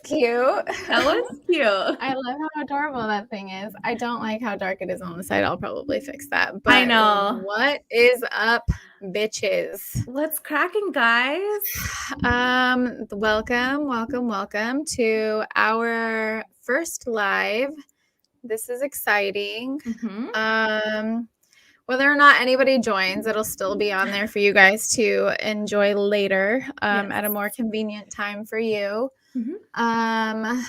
cute. That was cute. I love how adorable that thing is. I don't like how dark it is on the side. I'll probably fix that. But I know. what is up, bitches? What's cracking, guys? Welcome to our first live. This is exciting. Mm-hmm. Whether or not anybody joins, it'll still be on there for you guys to enjoy later at a more convenient time for you. Mm-hmm.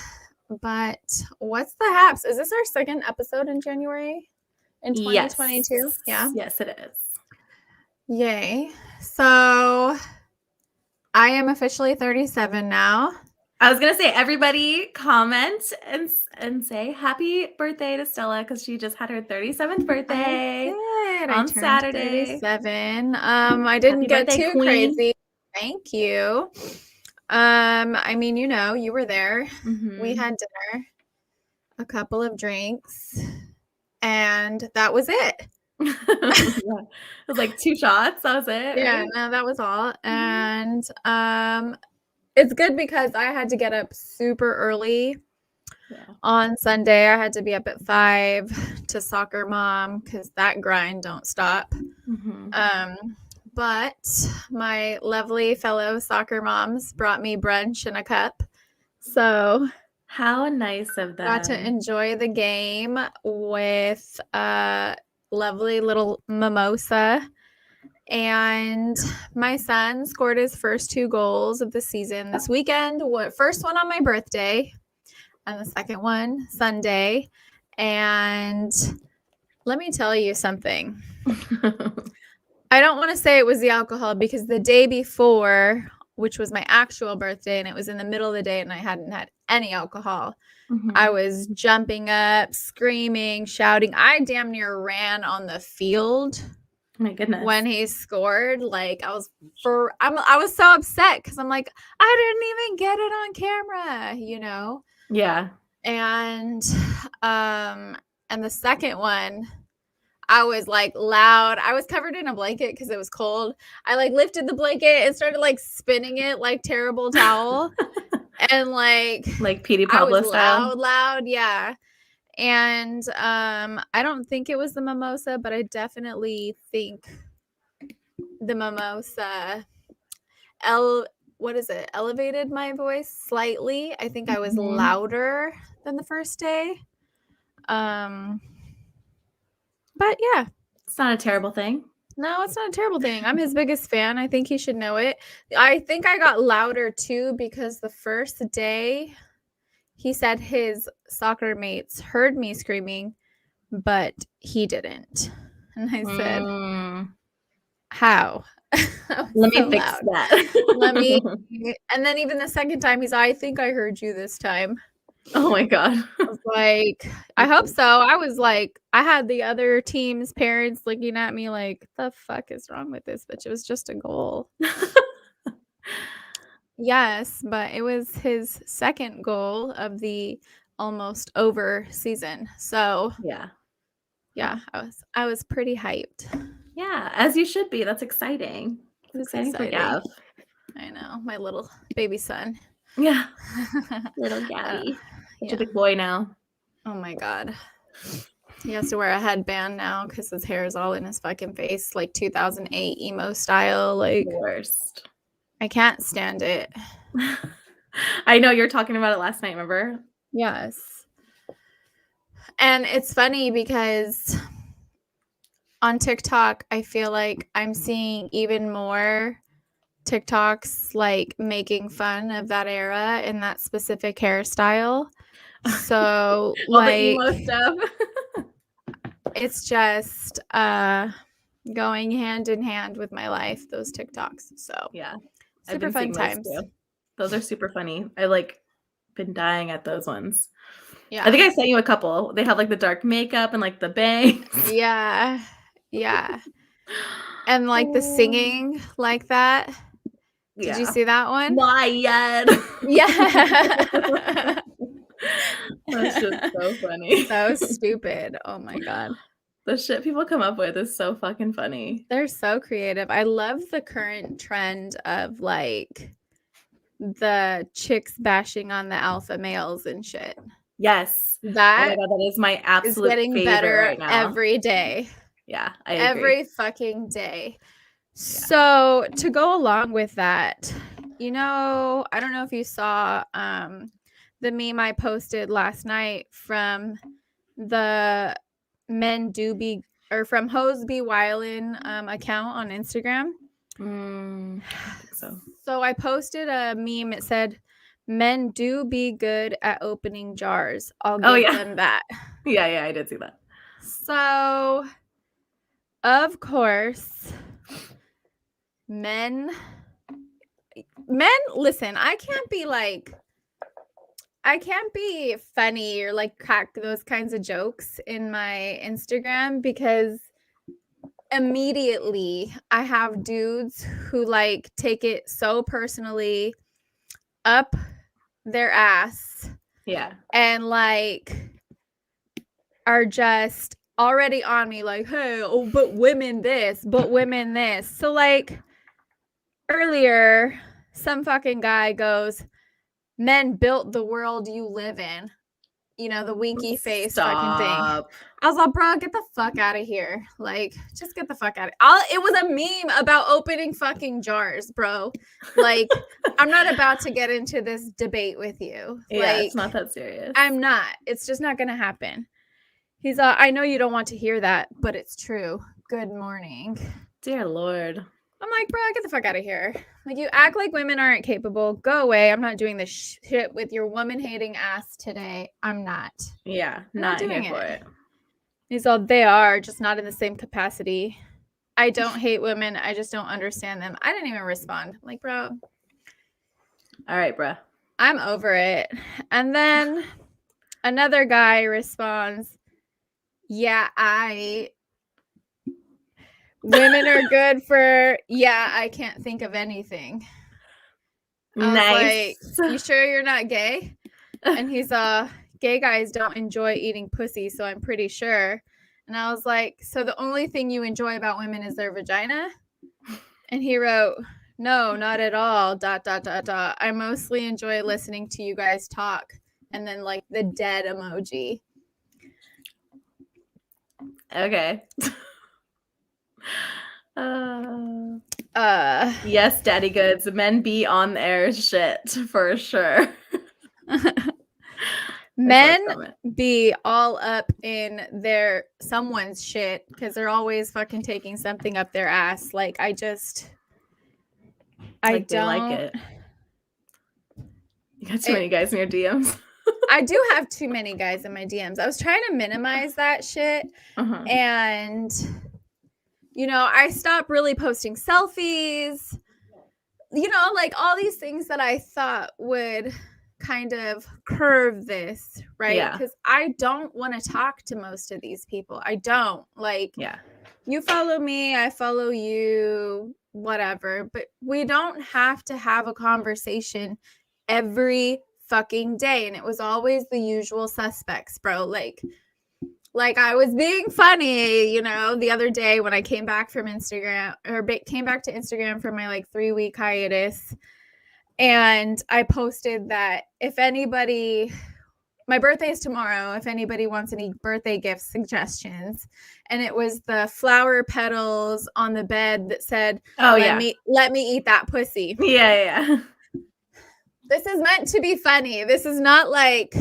But what's the haps? Is this our second episode in January in 2022? Yes. Yes, it is. Yay. So I am officially 37 now. I was going to say, everybody comment and say happy birthday to Stella because she just had her 37th birthday on Saturday. 37. I didn't get too crazy. Thank you. I mean, you were there. Mm-hmm. We had dinner, a couple of drinks, and that was it. It was like 2 shots. That was it. Yeah, right? no, that was all. And it's good because I had to get up super early. Yeah. On Sunday, I had to be up at 5 to soccer mom because that grind don't stop. Mm-hmm. But my lovely fellow soccer moms brought me brunch and a cup. So how nice of them. Got to enjoy the game with a lovely little mimosa. And my son scored his first 2 goals of the season this weekend. First one on my birthday and the second one Sunday. And let me tell you something. I don't want to say it was the alcohol because the day before, which was my actual birthday, and it was in the middle of the day and I hadn't had any alcohol, I was jumping up, screaming, shouting. I damn near ran on the field. My goodness. When he scored, like I was so upset because I'm like, I didn't even get it on camera, Yeah. And the second one, I was like loud. I was covered in a blanket because it was cold. I like lifted the blanket and started like spinning it like terrible towel. And like Petey Pablo I was style. loud, yeah. And I don't think it was the mimosa, but I definitely think the mimosa elevated my voice slightly. I think I was louder than the first day. But yeah, it's not a terrible thing. No, it's not a terrible thing. I'm his biggest fan. I think he should know it. I think I got louder too because the first day he said his soccer mates heard me screaming, but he didn't. And I said, how? Let me fix that. And then even the second time he's, I think I heard you this time. Oh my God. I was like, I hope so. I was like, I had the other team's parents looking at me like, the fuck is wrong with this bitch? It was just a goal. Yes, but it was his second goal of the almost over season. So yeah, I was pretty hyped. Yeah, as you should be. That's exciting. It's exciting for Gav. I know, my little baby son. Yeah, little Gabby. Such a big boy now. Oh my God. He has to wear a headband now because his hair is all in his fucking face, like 2008 emo style. Like, worst. I can't stand it. I know, you were talking about it last night, remember? Yes. And it's funny because on TikTok, I feel like I'm seeing even more TikToks like making fun of that era and that specific hairstyle. So like all the emo stuff. It's just going hand in hand with my life, those TikToks. So yeah, super fun times. Those are super funny. I like been dying at those ones. Yeah, I think I sent you a couple. They have like the dark makeup and like the bangs. Yeah. And like the singing like that. Did you see that one? Why yet? Yeah. That's just so funny. So stupid. Oh my God. The shit people come up with is so fucking funny. They're so creative. I love the current trend of like the chicks bashing on the alpha males and shit. Yes. That oh my God, that is my absolute is getting favorite better right now. every day. Yeah, I agree. Every fucking day. Yeah. So to go along with that, I don't know if you saw the meme I posted last night from the men do be or from Hose Be Wildin' account on Instagram. I don't think so. So I posted a meme. It said, "Men do be good at opening jars. I'll give them that." Yeah, I did see that. So, of course, men, listen, I can't be funny or like crack those kinds of jokes in my Instagram because immediately I have dudes who like take it so personally up their ass. Yeah. And like are just already on me like, hey, but women this, but women this. So like earlier, some fucking guy goes, men built the world you live in. The winky face fucking thing. I was like, bro, get the fuck out of here. Like, just get the fuck out of it. It was a meme about opening fucking jars, bro. Like, I'm not about to get into this debate with you. Yeah, it's not that serious. I'm not. It's just not going to happen. He's I know you don't want to hear that, but it's true. Good morning. Dear Lord. I'm like, bro, get the fuck out of here. Like, you act like women aren't capable. Go away. I'm not doing this shit with your woman-hating ass today. I'm not. Yeah, not doing here for it. He's they are, just not in the same capacity. I don't hate women. I just don't understand them. I didn't even respond. I'm like, bro. All right, bro. I'm over it. And then another guy responds, yeah, women are good for, I can't think of anything. I was like, you sure you're not gay? And he's gay guys don't enjoy eating pussy, so I'm pretty sure. And I was like, so the only thing you enjoy about women is their vagina? And he wrote, no, not at all, ... I mostly enjoy listening to you guys talk. And then like the dead emoji. Okay. Yes, daddy goods. Men be on their shit for sure. Men be all up in someone's shit because they're always fucking taking something up their ass. Like I don't like it. You got too many guys in your DMs. I do have too many guys in my DMs. I was trying to minimize that shit. And I stopped really posting selfies. Like all these things that I thought would kind of curve this, right? Because I don't want to talk to most of these people. I don't. Like, you follow me, I follow you, whatever. But we don't have to have a conversation every fucking day. And it was always the usual suspects, bro. Like I was being funny, the other day when I came back from Instagram or came back to Instagram for my 3-week hiatus. And I posted that if anybody, my birthday is tomorrow, if anybody wants any birthday gift suggestions. And it was the flower petals on the bed that said, let me eat that pussy. Yeah. This is meant to be funny. This is not like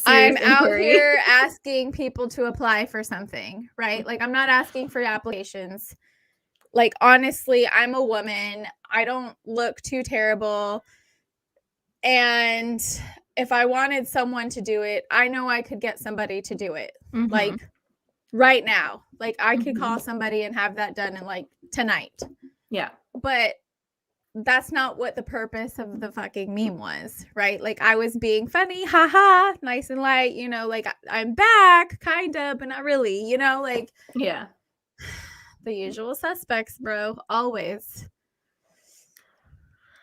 I'm out here asking people to apply for something, right? Like I'm not asking for applications. Like, honestly, I'm a woman. I don't look too terrible. And if I wanted someone to do it, I know I could get somebody to do it. Like right now. Like I could call somebody and have that done in tonight. Yeah. But that's not what the purpose of the fucking meme was, right? Like I was being funny, haha, nice and light, like I'm back, kind of, but not really, like the usual suspects, bro, always.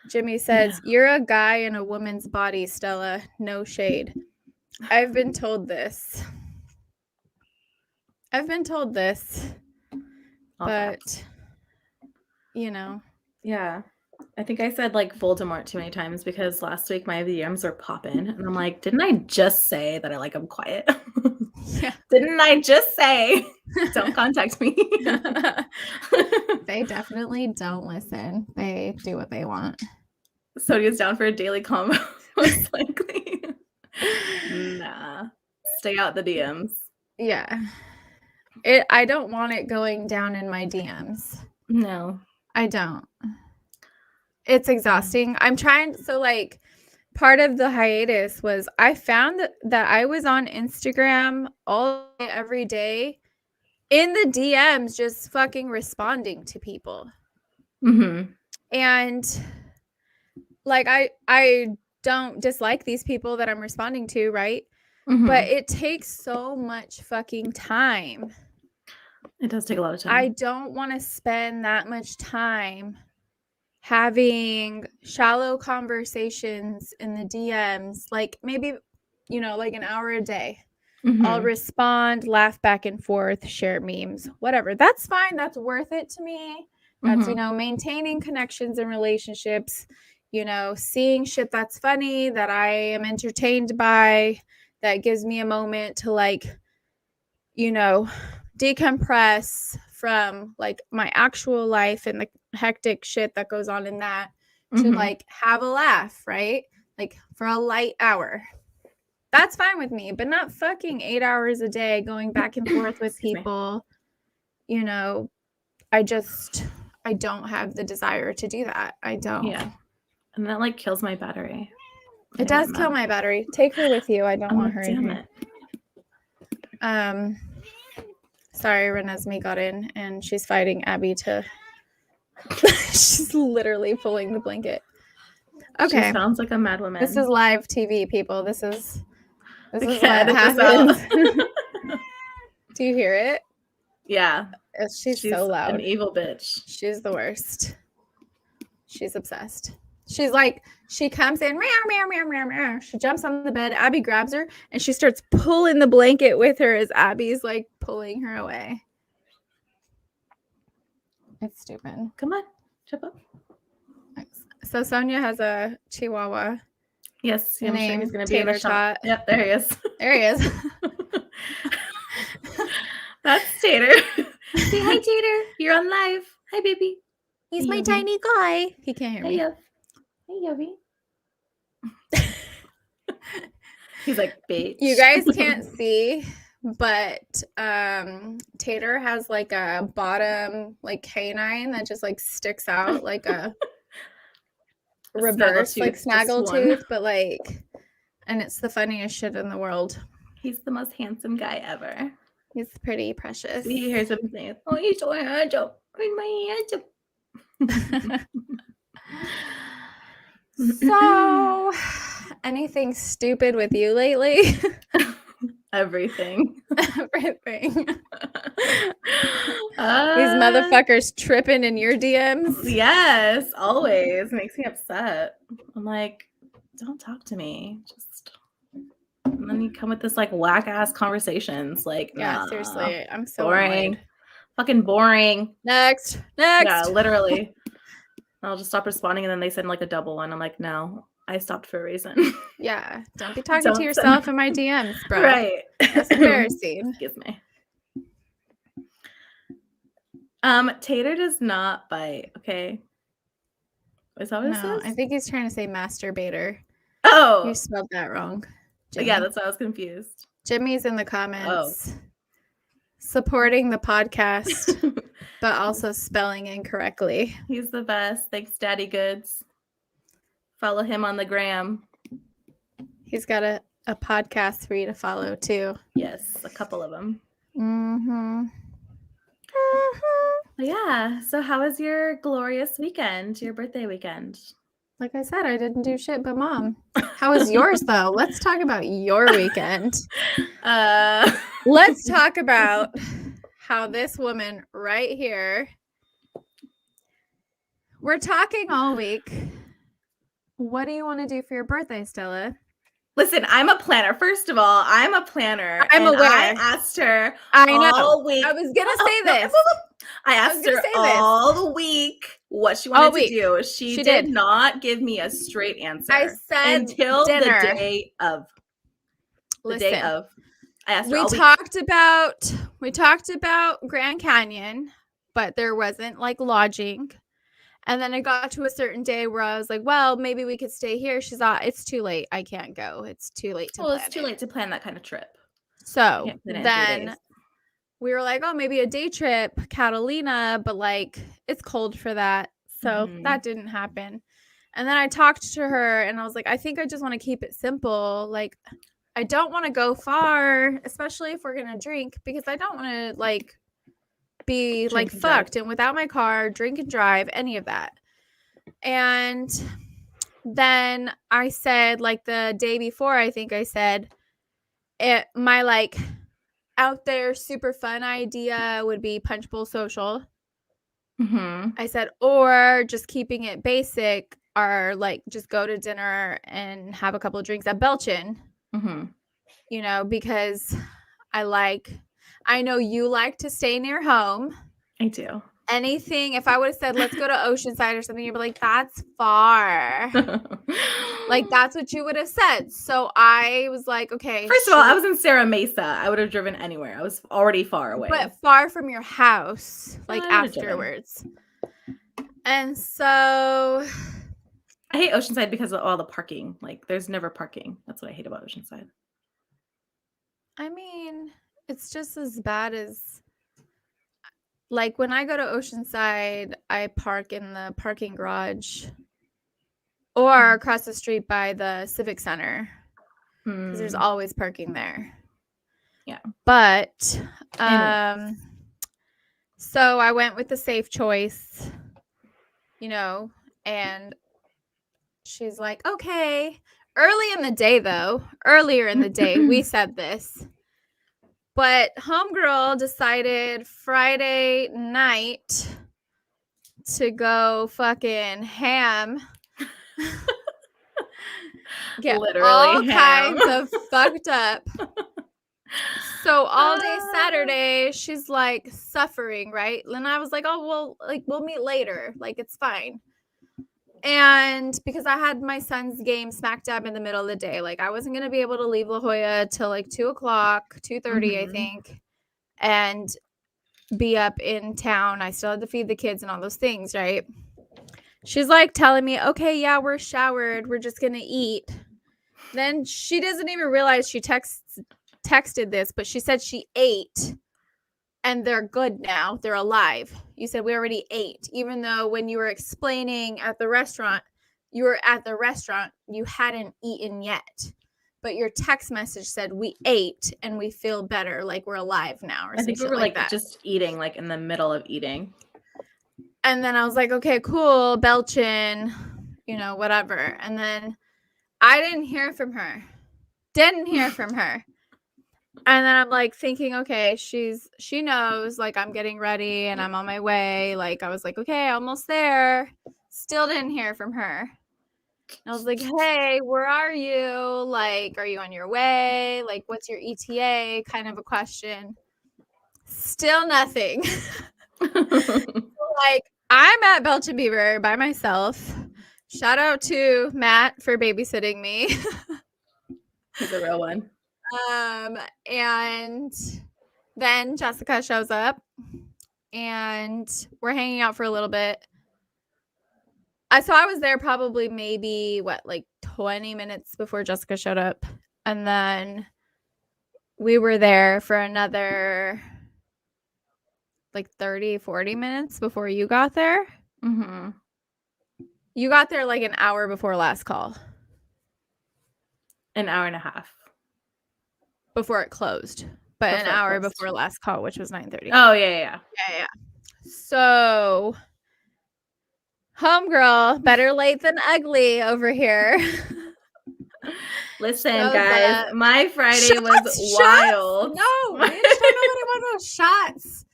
Jimmy says, you're a guy in a woman's body, Stella, no shade. I've been told this. But, Yeah. I think I said like Voldemort too many times because last week my DMs were popping, and I'm like, didn't I just say that I like them quiet? Yeah. Didn't I just say don't contact me? They definitely don't listen. They do what they want. Sonia's down for a daily combo, most likely. Nah. Stay out the DMs. Yeah. I don't want it going down in my DMs. No. I don't. It's exhausting. I'm trying, so like part of the hiatus was I found that I was on Instagram all day, every day in the DMs, just fucking responding to people. Mm-hmm. And like I don't dislike these people that I'm responding to, right? Mm-hmm. But it takes so much fucking time. It does take a lot of time. I don't want to spend that much time having shallow conversations in the DMs, like maybe, like an hour a day. Mm-hmm. I'll respond, laugh back and forth, share memes, whatever. That's fine. That's worth it to me. That's, maintaining connections and relationships, seeing shit that's funny, that I am entertained by, that gives me a moment to like, decompress from like my actual life and the hectic shit that goes on in that to like have a laugh, right? Like for a light hour. That's fine with me, but not fucking 8 hours a day going back and forth with people. I don't have the desire to do that. I don't. Yeah. And that like kills my battery. It does kill my battery. Take her with you. I don't want her in here. Sorry, Renesmee got in and she's fighting Abby to she's literally pulling the blanket. Okay. She sounds like a mad woman. This is live TV, people. This is what edit this happens. Do you hear it? Yeah. She's so loud. An evil bitch. She's the worst. She's obsessed. She's like, she comes in, meow, meow, meow, meow, meow. She jumps on the bed. Abby grabs her and she starts pulling the blanket with her as Abby's like pulling her away. It's stupid. Come on, jump up. So Sonia has a Chihuahua. Yes, I'm sure he's going to be in Tater the shot. Yep, there he is. There he is. That's Tater. Say hi, Tater. You're on live. Hi, baby. He's my tiny guy. He can't hear me. Hey, Yobi. He's like, bitch. You guys can't see, but Tater has like a bottom like canine that just like sticks out like a reverse like snaggletooth, but like, and it's the funniest shit in the world. He's the most handsome guy ever. He's pretty precious. He hears him saying, "Oh, he's so handsome. He's my handsome." So, anything stupid with you lately? Everything. Everything. These motherfuckers tripping in your DMs? Yes, always. Makes me upset. I'm like, don't talk to me. And then you come with this like whack ass conversations. Like, yeah, seriously. I'm so boring. annoyed. Fucking boring. Next. Yeah, literally. I'll just stop responding and then they send like a double one. I'm like, no, I stopped for a reason. Yeah. Don't be talking to yourself in my DMs, bro. Right. That's embarrassing. Excuse me. Tater does not bite, okay? Is that what it says? I think he's trying to say masturbator. Oh. You spelled that wrong. Jimmy. Yeah, that's why I was confused. Jimmy's in the comments supporting the podcast, but also spelling incorrectly. He's the best. Thanks, Daddy Goods. Follow him on the gram. He's got a podcast for you to follow too. Yes, a couple of them. Mm-hmm. Yeah. So how was your glorious weekend, your birthday weekend? Like I said, I didn't do shit but mom. How was yours though? Let's talk about your weekend. Let's talk about how this woman right here, we're talking all week. What do you want to do for your birthday, Stella? Listen, I'm a planner. First of all, I'm a planner. I'm aware. I asked her I know. all week. I was going to say this. I asked her all the week what she wanted to do. She did not give me a straight answer. I said until dinner. the day of. I asked her all week. We talked about Grand Canyon, but there wasn't like lodging. And then it got to a certain day where I was like, well, maybe we could stay here. She's like, it's too late. I can't go. It's too late to plan it. Well, it's too late to plan that kind of trip. So then we were like, oh, maybe a day trip, Catalina, but like it's cold for that. So that didn't happen. And then I talked to her and I was like, I think I just want to keep it simple. Like, I don't want to go far, especially if we're going to drink, because I don't want to like be like fucked and without my car, drink and drive, any of that. And then I said, like the day before, I think I said my like out there super fun idea would be Punch Bowl Social. I said, or just keeping it basic, or like just go to dinner and have a couple of drinks at Belchin. You know, because I know you like to stay near home. I do. Anything, if I would have said, let's go to Oceanside or something, you'd be like, that's far. Like, that's what you would have said. So I was like, okay. First of all, I was in Serra Mesa. I would have driven anywhere. I was already far away. But far from your house, like afterwards. And so I hate Oceanside because of all the parking. Like, there's never parking. That's what I hate about Oceanside. I mean, it's just as bad as, like, when I go to Oceanside, I park in the parking garage or across the street by the Civic Center because there's always parking there. Yeah. But, so I went with the safe choice, you know, and she's like, okay. Earlier in the day, we said this. But homegirl decided Friday night to go fucking ham. Get literally all ham. Kinds of fucked up. So all day Saturday, she's like suffering, right? And I was like, oh, well, like we'll meet later. Like it's fine. And because I had my son's game smack dab in the middle of the day, like I wasn't going to be able to leave La Jolla till like 2:00, 2:30, I think, and be up in town. I still had to feed the kids and all those things, right? She's like telling me, okay, yeah, we're showered. We're just going to eat. Then she doesn't even realize she texted this, but she said she ate. And they're good now. They're alive. You said we already ate. Even though when you were explaining at the restaurant, you hadn't eaten yet. But your text message said we ate and we feel better. Like we're alive now. Or I think we were like that. Just eating, like in the middle of eating. And then I was like, okay, cool. Belchin, you know, whatever. And then I didn't hear from her. And then I'm like thinking, okay, she knows, like I'm getting ready and I'm on my way. Like I was like, okay, almost there. Still didn't hear from her. And I was like, hey, where are you? Like, are you on your way? Like, what's your ETA? Kind of a question. Still nothing. Like, I'm at Belchin Beaver by myself. Shout out to Matt for babysitting me. He's a real one. And then Jessica shows up and we're hanging out for a little bit. So I was there probably maybe 20 minutes before Jessica showed up. And then we were there for another 30, 40 minutes before you got there. You got there like an hour before last call. An hour and a half. Before it closed, but an hour before last call, which was 9:30. Oh, yeah. So, homegirl, better late than ugly over here. Listen, guys, my Friday was wild. No, bitch, I don't know about shots.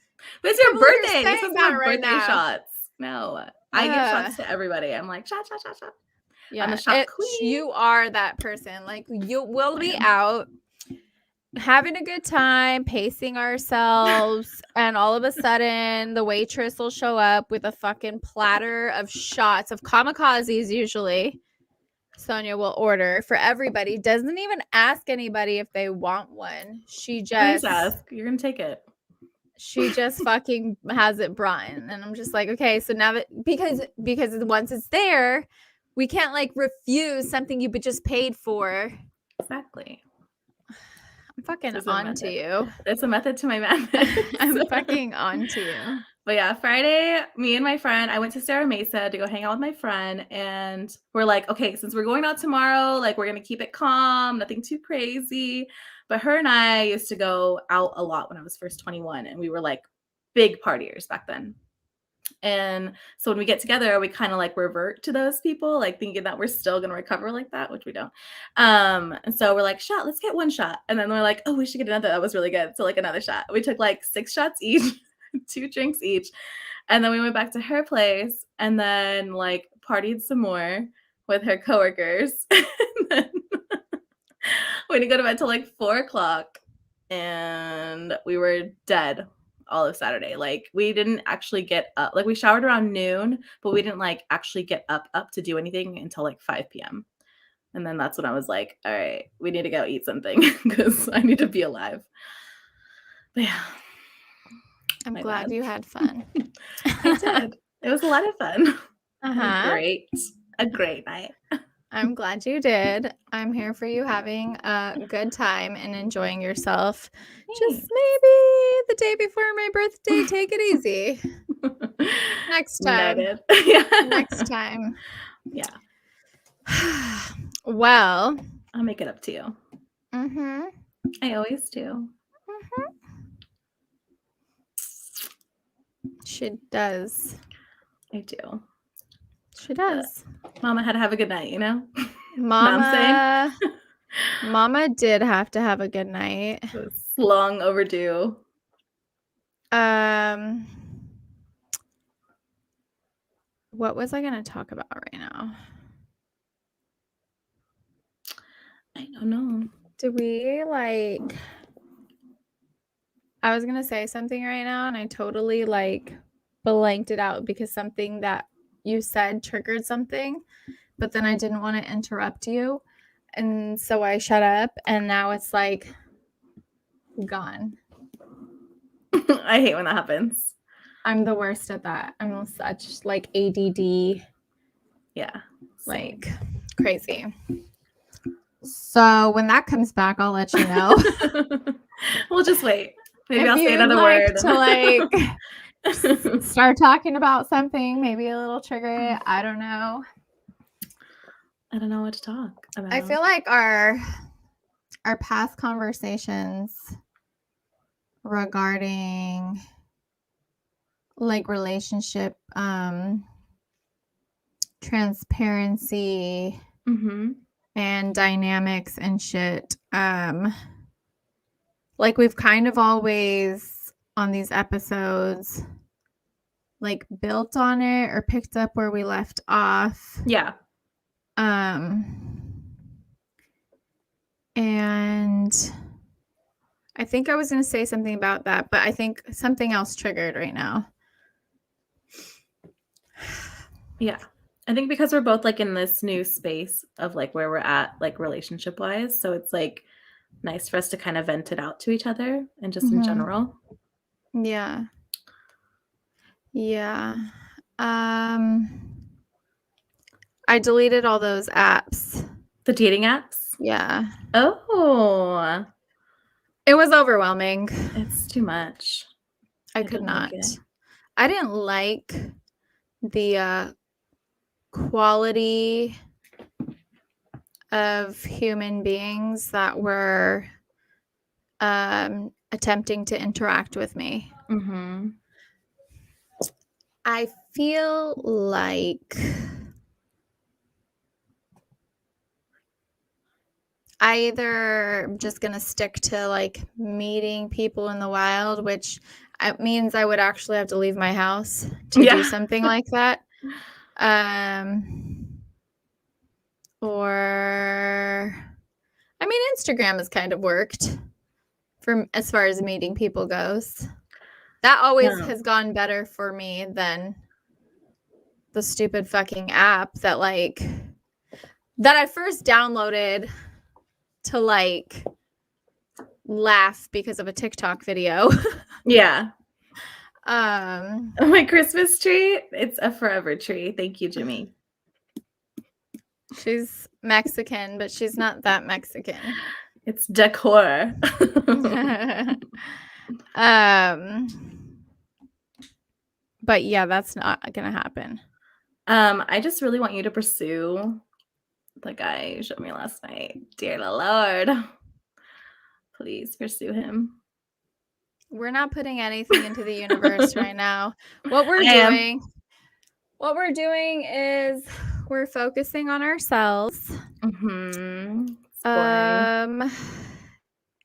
But it's your birthday. This is my birthday shots. No, I give shots to everybody. I'm like, shot. Yeah, I'm the shot queen. You are that person. Like, you will be out. having a good time, pacing ourselves, and all of a sudden the waitress will show up with a fucking platter of shots of kamikazes usually. Sonia will order for everybody. Doesn't even ask anybody if they want one. Please ask. You're gonna take it. She just fucking has it brought in. And I'm just like, okay, so now that because once it's there, we can't like refuse something you just paid for. Exactly. I'm fucking on to you. There's a method to my madness. I'm fucking on to you. But yeah, Friday, me and my friend, I went to Sierra Mesa to go hang out with my friend. And we're like, okay, since we're going out tomorrow, like we're going to keep it calm, nothing too crazy. But her and I used to go out a lot when I was first 21. And we were like big partiers back then. And so when we get together, we kind of like revert to those people, like thinking that we're still going to recover like that, which we don't. And so we're like, let's get one shot. And then we're like, oh, we should get another. That was really good. So like another shot. We took like 6 shots each, 2 drinks each. And then we went back to her place and then like partied some more with her coworkers. And then we didn't go to bed till like 4:00 and we were dead all of Saturday. Like we didn't actually get up. Like we showered around noon, but we didn't like actually get up to do anything until like 5 p.m. And then that's when I was like, all right, we need to go eat something because I need to be alive. But yeah. I'm glad you had fun. I did. It was a lot of fun. Uh-huh. A great night. I'm glad you did. I'm here for you having a good time and enjoying yourself. Thanks. Just maybe the day before my birthday, take it easy. Next time. Yeah. Next time. Yeah. Well, I'll make it up to you. Mm-hmm. I always do. Mm-hmm. She does. I do. She does. Mama had to have a good night, you know? Mama did have to have a good night. It was long overdue. What was I going to talk about right now? I don't know. Did we like... I was going to say something right now and I totally like blanked it out because something that you said triggered something, but then I didn't want to interrupt you. And so I shut up and now it's like gone. I hate when that happens. I'm the worst at that. I'm such like ADD. Yeah. Like crazy. So when that comes back, I'll let you know. We'll just wait. Maybe if I'll say another word. To like start talking about something, maybe a little trigger. I don't know. I don't know what to talk about. I feel like our past conversations regarding like relationship transparency and dynamics and shit, like we've kind of always on these episodes like built on it or picked up where we left off. Yeah. And I think I was going to say something about that, but I think something else triggered right now. Yeah. I think because we're both like in this new space of like where we're at, like relationship wise. So it's like nice for us to kind of vent it out to each other and just in general. Yeah. Yeah. I deleted all those apps. The dating apps? Yeah. Oh. It was overwhelming. It's too much. I could not. I didn't like the quality of human beings that were attempting to interact with me. I feel like I either am just going to stick to like meeting people in the wild, which means I would actually have to leave my house to do something like that. Or, I mean, Instagram has kind of worked. as far as meeting people goes. That always Yeah. has gone better for me than the stupid fucking app that I first downloaded to laugh because of a TikTok video. Yeah. Um, My Christmas tree, it's a forever tree. Thank you, Jimmy. she's Mexican, but she's not that Mexican. It's decor. But yeah, that's not gonna happen. I just really want you to pursue the guy you showed me last night. Dear Lord. Please pursue him. We're not putting anything into the universe right now. What we're I am. doing is we're focusing on ourselves. It's boring.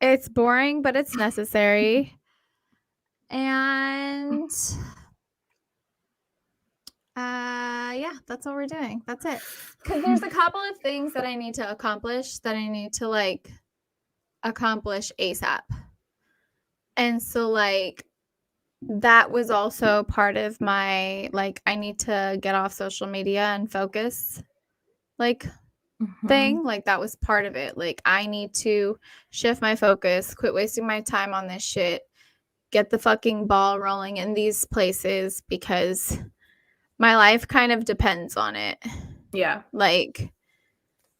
It's boring, but it's necessary. And yeah, that's what we're doing. That's it. Because there's a couple of things that I need to accomplish that I need to accomplish ASAP. And so that was also part of my I need to get off social media and focus thing. That was part of it. I need to shift my focus, quit wasting my time on this shit, get the fucking ball rolling in these places because my life kind of depends on it. Yeah.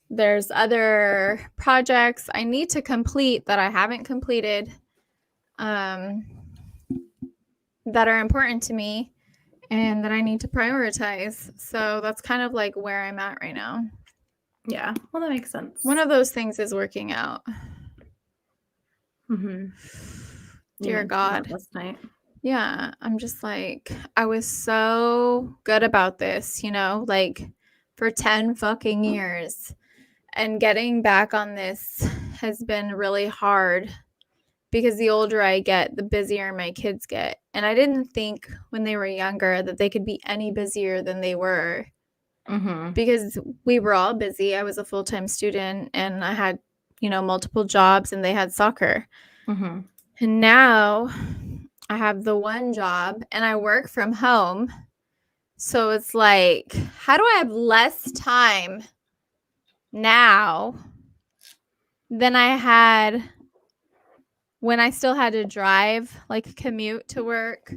There's other projects I need to complete that I haven't completed that are important to me and that I need to prioritize. So that's kind of where I'm at right now. Yeah. Well, that makes sense. One of those things is working out. Dear God. Last night. Yeah. I'm just I was so good about this, for 10 fucking years. And getting back on this has been really hard because the older I get, the busier my kids get. And I didn't think when they were younger that they could be any busier than they were. Because we were all busy. I was a full-time student and I had, multiple jobs and they had soccer. And now I have the one job and I work from home. So it's how do I have less time now than I had when I still had to drive, commute to work?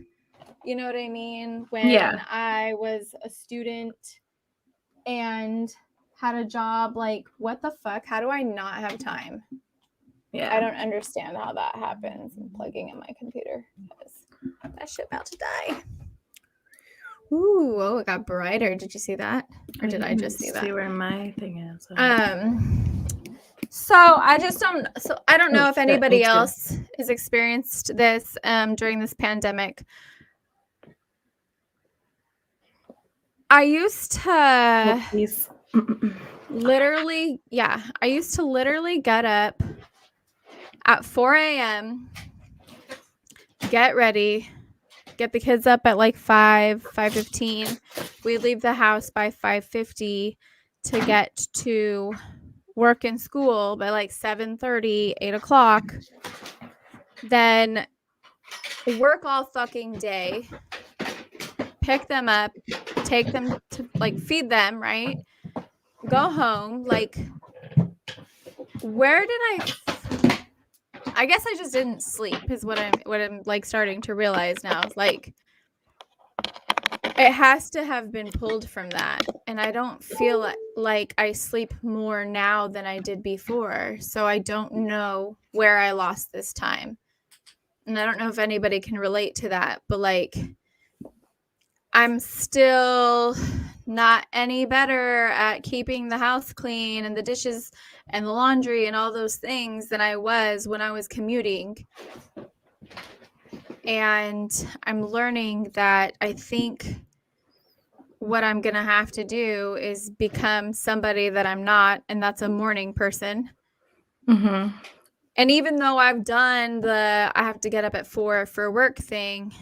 You know what I mean? When I was a student and had a job, what the fuck? How do I not have time? Yeah. I don't understand how that happens. I'm plugging in my computer because that shit about to die. Ooh, oh, it got brighter. Did you see that? Or did I just see that? See where my thing is. So I don't know if anybody else has experienced this during this pandemic. I used to literally get up at 4 a.m., get ready, get the kids up at 5:15. We leave the house by 5:50 to get to work and school by 7:30, 8 o'clock. Then work all fucking day, pick them up, take them to feed them, right? Go home. Where did I guess I just didn't sleep is what I'm starting to realize now. It has to have been pulled from that. And I don't feel like I sleep more now than I did before. So I don't know where I lost this time. And I don't know if anybody can relate to that, but I'm still not any better at keeping the house clean and the dishes and the laundry and all those things than I was when I was commuting. And I'm learning that I think what I'm going to have to do is become somebody that I'm not, and that's a morning person. And even though I've done I have to get up at 4 for work thing,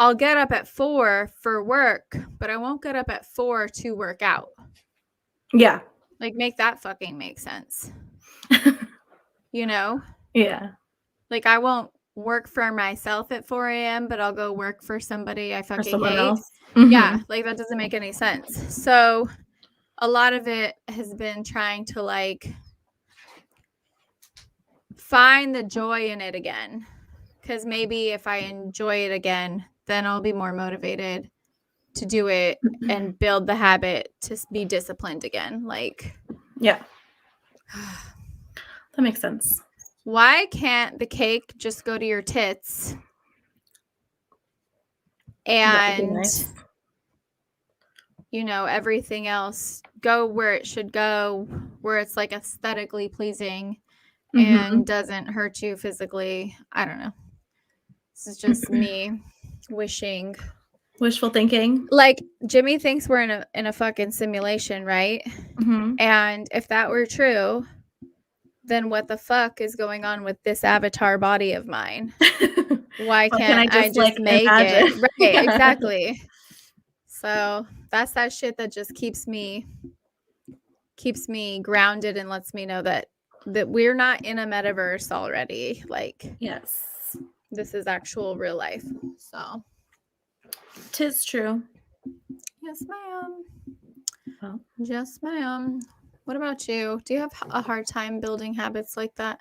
I'll get up at 4 for work, but I won't get up at 4 to work out. Yeah. Make that fucking make sense. Yeah. Like, I won't work for myself at 4 a.m., but I'll go work for somebody I For fucking someone hate. else. Yeah, like, that doesn't make any sense. So, a lot of it has been trying to, like, find the joy in it again. Because maybe if I enjoy it again, then I'll be more motivated to do it and build the habit to be disciplined again. Like, Yeah. That makes sense. why can't the cake just go to your tits That would be and, nice. you know, everything else go where it should go, where it's like aesthetically pleasing and doesn't hurt you physically? I don't know. This is just me wishing. Wishful thinking. Like, Jimmy thinks we're in a fucking simulation, right? Mm-hmm. And if that were true, then what the fuck is going on with this avatar body of mine? Why can't I just make imagine? it? Right, Yeah. exactly. So that's that shit that just keeps me grounded and lets me know that we're not in a metaverse already. Like, Yes. this is actual real life. So, 'Tis true. yes, ma'am. Well, Yes, ma'am. What about you? Do you have a hard time building habits like that?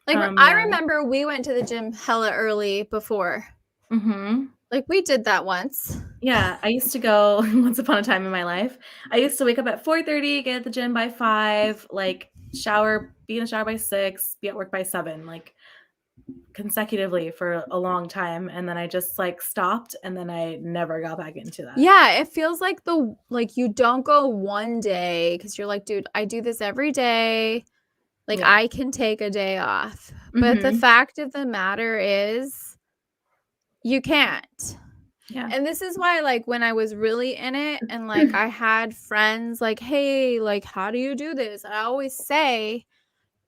Like, I yeah. remember we went to the gym hella early before. Mm-hmm. Like, we did that once. Yeah, I used to go once upon a time in my life. I used to wake up at 4:30, get at the gym by 5, like shower, be in the shower by 6, be at work by 7, like consecutively for a long time. And then I just like stopped and then I never got back into that. Yeah, it feels like you don't go one day because you're like, dude, I do this every day. Like, Yeah. I can take a day off. But the fact of the matter is, you can't. Yeah. And this is why, like, when I was really in it and, like, I had friends like, hey, like, how do you do this? I always say,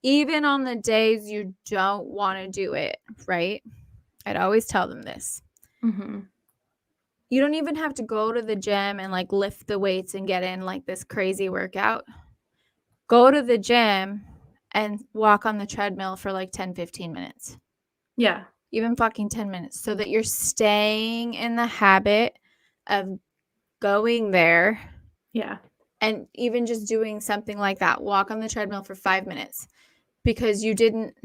even on the days you don't want to do it, right? I'd always tell them this. Mm-hmm. You don't even have to go to the gym and, like, lift the weights and get in, like, this crazy workout. Go to the gym and walk on the treadmill for, like, 10, 15 minutes. Yeah. Even fucking 10 minutes, so that you're staying in the habit of going there. Yeah. And even just doing something like that, walk on the treadmill for 5 minutes, because you didn't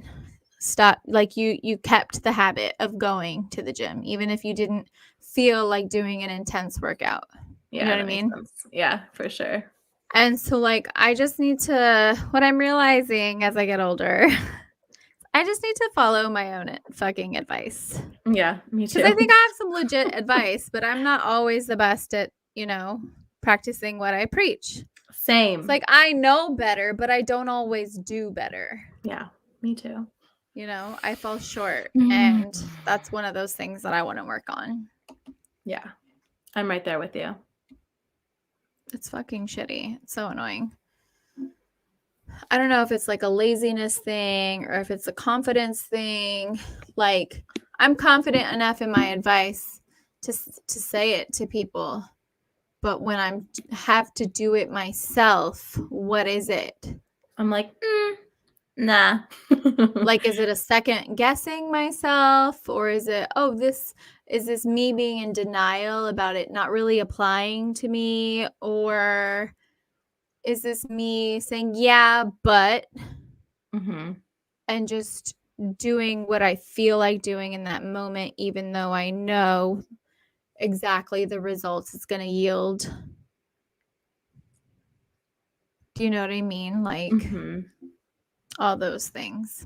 stop, like, you kept the habit of going to the gym, even if you didn't feel like doing an intense workout. Yeah. You know what I That makes mean? sense. Yeah, for sure. And so, like, I just need to, what I'm realizing as I get older, I just need to follow my own fucking advice. Yeah, me too. Because I think I have some legit advice, but I'm not always the best at, you know, practicing what I preach. Same. It's like, I know better, but I don't always do better. Yeah, me too. You know, I fall short. And that's one of those things that I want to work on. Yeah, I'm right there with you. It's fucking shitty. It's so annoying. I don't know if it's like a laziness thing or if it's a confidence thing. Like, I'm confident enough in my advice to say it to people. But when I have to do it myself, what is it? I'm like, nah. Like, is it a second guessing myself, or is it, oh, is this me being in denial about it not really applying to me, or is this me saying, yeah, but, and just doing what I feel like doing in that moment, even though I know exactly the results it's going to yield. Do you know what I mean? Like, all those things.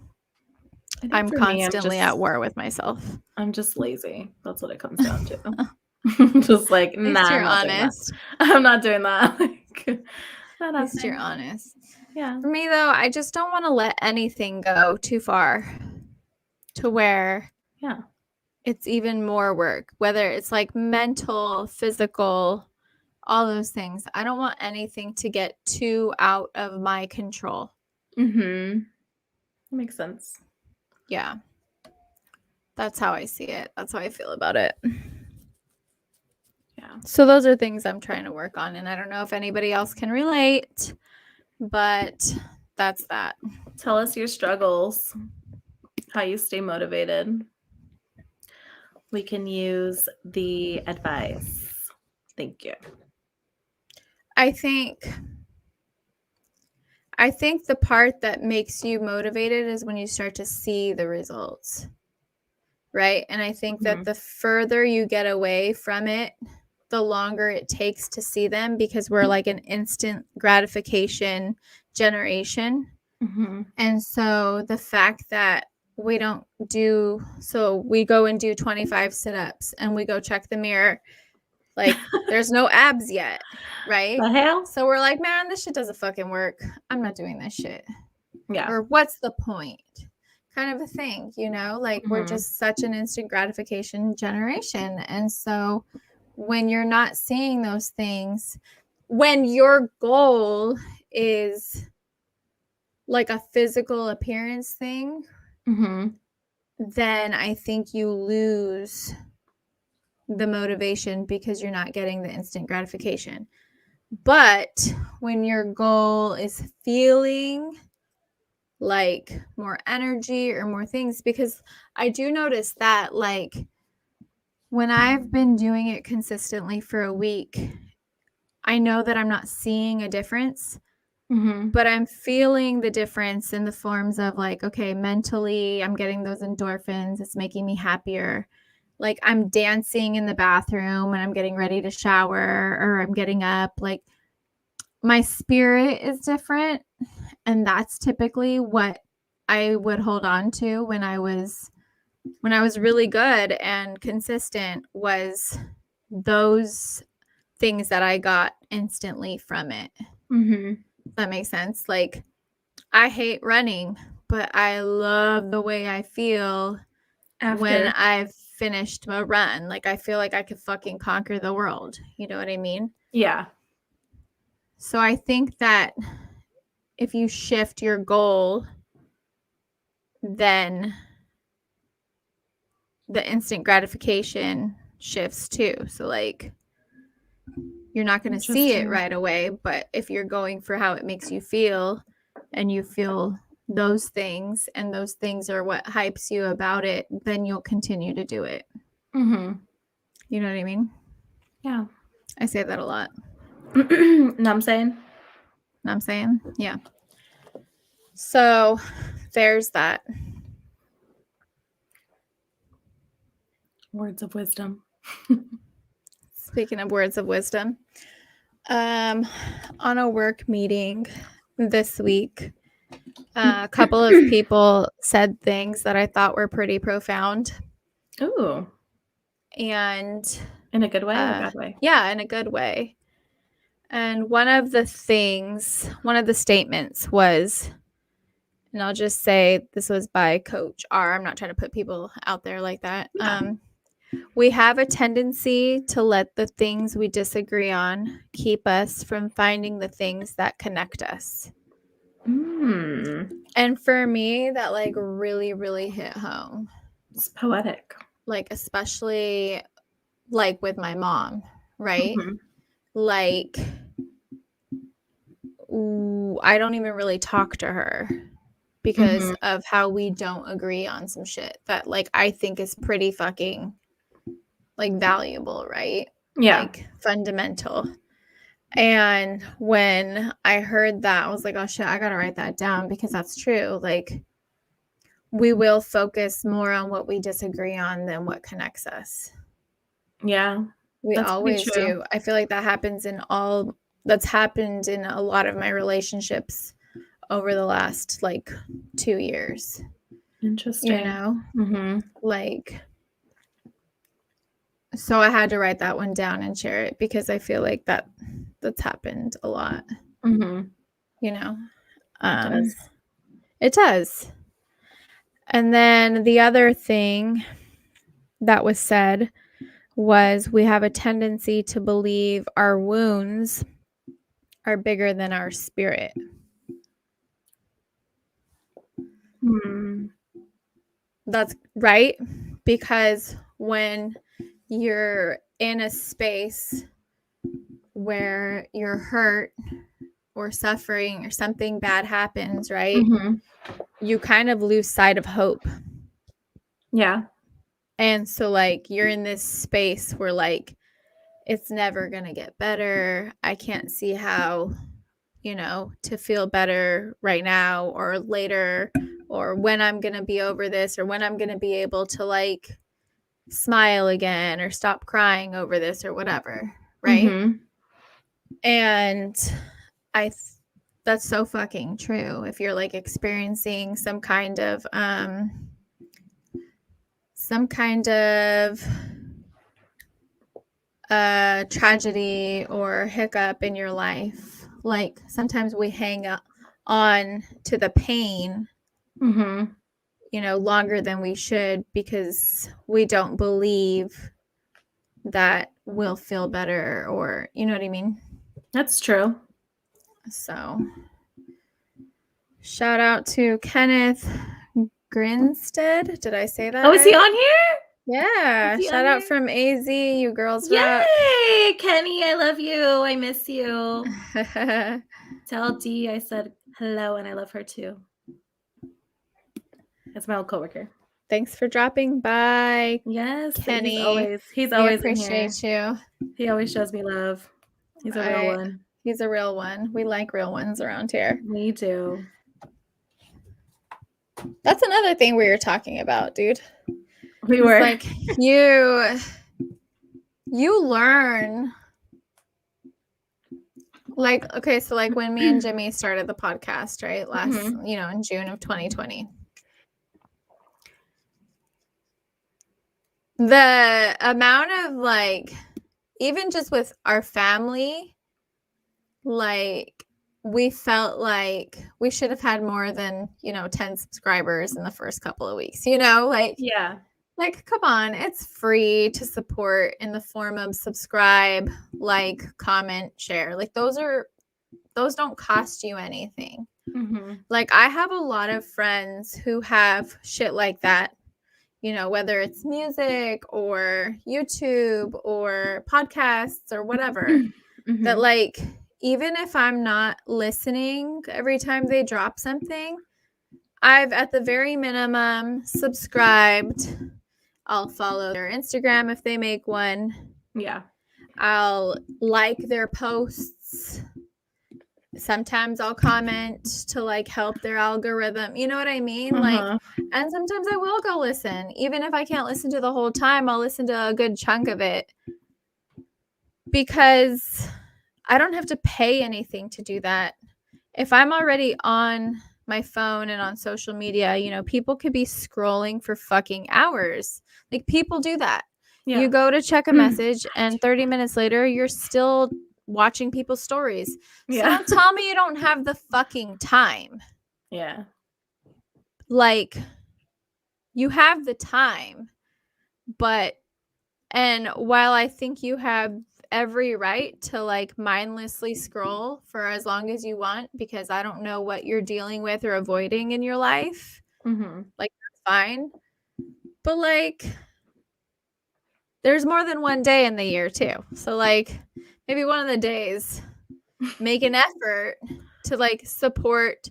I'm constantly at war with myself. I'm just lazy. That's what it comes down to. Just like, nah, you're I'm not honest. doing that. I'm not doing that. Like, At least you're honest. Yeah. For me, though, I just don't want to let anything go too far to where it's even more work, whether it's like mental, physical, all those things. I don't want anything to get too out of my control. That makes sense. Yeah. That's how I see it. That's how I feel about it. Yeah. So those are things I'm trying to work on, and I don't know if anybody else can relate, but that's that. Tell us your struggles. how you stay motivated, we can use the advice. Thank you. I think the part that makes you motivated is when you start to see the results, right? And I think that the further you get away from it, the longer it takes to see them, because we're like an instant gratification generation. And so the fact that we don't do, so we go and do 25 sit-ups and we go check the mirror, like there's no abs yet, right? The hell? So we're like, man, this shit doesn't fucking work. I'm not doing this shit. Yeah. Or what's the point? Kind of a thing, you know? Like we're just such an instant gratification generation. And so when you're not seeing those things, when your goal is like a physical appearance thing, then I think you lose the motivation because you're not getting the instant gratification. But when your goal is feeling like more energy or more things, because I do notice that like when I've been doing it consistently for a week, I know that I'm not seeing a difference, but I'm feeling the difference in the forms of like, okay, mentally, I'm getting those endorphins. It's making me happier. Like I'm dancing in the bathroom and I'm getting ready to shower, or I'm getting up. Like my spirit is different. And that's typically what I would hold on to when I was really good and consistent, was those things that I got instantly from it. That makes sense. Like I hate running, but I love the way I feel when I've finished a run. Like I feel like I could fucking conquer the world. You know what I mean? Yeah. So I think that if you shift your goal, then the instant gratification shifts too. So like you're not going to see it right away, but if you're going for how it makes you feel and you feel those things and those things are what hypes you about it, then you'll continue to do it. You know what I mean? Yeah. I say that a lot. Know what I'm saying? Yeah. So there's that. Words of wisdom. Speaking of words of wisdom, on a work meeting this week, a couple of people said things that I thought were pretty profound. Ooh. And in a good way or a bad way? Yeah, in a good way. And one of the statements was, and I'll just say this was by Coach R. I'm not trying to put people out there like that. Yeah. We have a tendency to let the things we disagree on keep us from finding the things that connect us. And for me, that like really, really hit home. It's poetic. Like, especially like with my mom, right? Like, I don't even really talk to her because of how we don't agree on some shit that like I think is pretty fucking like valuable, right? Yeah. Like fundamental. And when I heard that, I was like, oh shit, I gotta write that down because that's true. Like we will focus more on what we disagree on than what connects us. Yeah. We always do. I feel like that's happened in a lot of my relationships over the last like 2 years. Interesting. You know? Like, so I had to write that one down and share it because I feel like that's happened a lot. You know? It does. And then the other thing that was said was we have a tendency to believe our wounds are bigger than our spirit. That's right. Because when you're in a space where you're hurt or suffering or something bad happens, right? You kind of lose sight of hope. Yeah. And so, like, you're in this space where, like, it's never going to get better. I can't see how, to feel better right now or later, or when I'm going to be over this, or when I'm going to be able to, like, smile again or stop crying over this or whatever. Right. Mm-hmm. And that's so fucking true. If you're, like, experiencing some kind of tragedy or hiccup in your life, like, sometimes we hang on to the pain, Mm-hmm. Longer than we should, because we don't believe that we'll feel better, or you know what I mean? That's true. So shout out to Kenneth Grinstead. Did I say that Oh, is he right? on here? Yeah. Is he Shout on out here? from AZ. You girls rock. Yay! Kenny, I love you. I miss you. Tell Dee I said hello and I love her too. That's my old coworker. Thanks for dropping by, Yes, Kenny. he's We always in here. appreciate you. He always shows me love. He's a real one. He's a real one. We like real ones around here. We do. That's another thing we were talking about, dude. We were like you learn, like, okay, so like when me and Jimmy started the podcast, right, last in June of 2020, the amount of, like, even just with our family, like, we felt like we should have had more than 10 subscribers in the first couple of weeks, like, yeah, like, come on, it's free to support in the form of subscribe, like, comment, share. Like, those don't cost you anything. Like, I have a lot of friends who have shit like that, whether it's music or YouTube or podcasts or whatever, that, like, even if I'm not listening every time they drop something, I've at the very minimum subscribed. I'll follow their Instagram if they make one. Yeah. I'll like their posts. Sometimes I'll comment to, like, help their algorithm. You know what I mean? Like, and sometimes I will go listen. Even if I can't listen to the whole time, I'll listen to a good chunk of it, because I don't have to pay anything to do that. If I'm already on my phone and on social media, people could be scrolling for fucking hours. Like, people do that. Yeah. You go to check a message and 30 minutes later, you're still watching people's stories. Yeah. So don't tell me you don't have the fucking time. Yeah. Like, you have the time, and while I think you have every right to, like, mindlessly scroll for as long as you want, because I don't know what you're dealing with or avoiding in your life. Like, that's fine. But, like, there's more than one day in the year too. So, like, maybe one of the days, make an effort to, like, support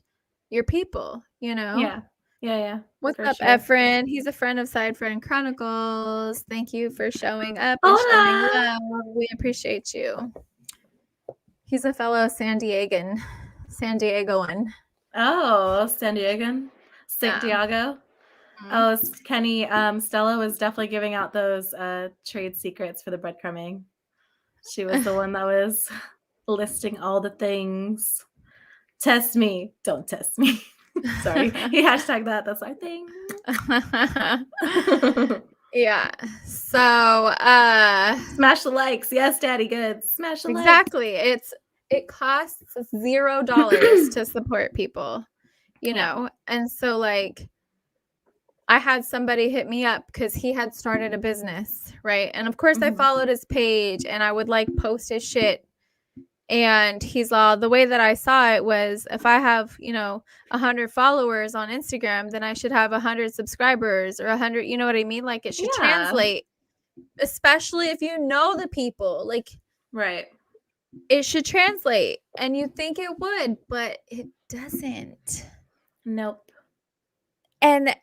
your people, Yeah. Yeah. What's up, sure. Efren? He's a friend of Side Friend Chronicles. Thank you for showing up and showing love. We appreciate you. He's a fellow San Diegoan. Oh, San Diegoan? Santiago? Oh, Kenny, Stella was definitely giving out those trade secrets for the breadcrumbing. She was the one that was listing all the things. Test me. Don't test me. Sorry. He hashtagged that. That's our thing. Yeah. So smash the likes. Yes, Daddy, good. Smash the exactly. likes. It costs $0 to support people, know. And so, like, I had somebody hit me up because he had started a business, right? And of course I followed his page and I would, like, post his shit. And he's all, the way that I saw it was, if I have, 100 followers on Instagram, then I should have 100 subscribers or 100, you know what I mean? Like, it should translate, especially if you know the people, like, right. It should translate, and you'd think it would, but it doesn't. Nope. And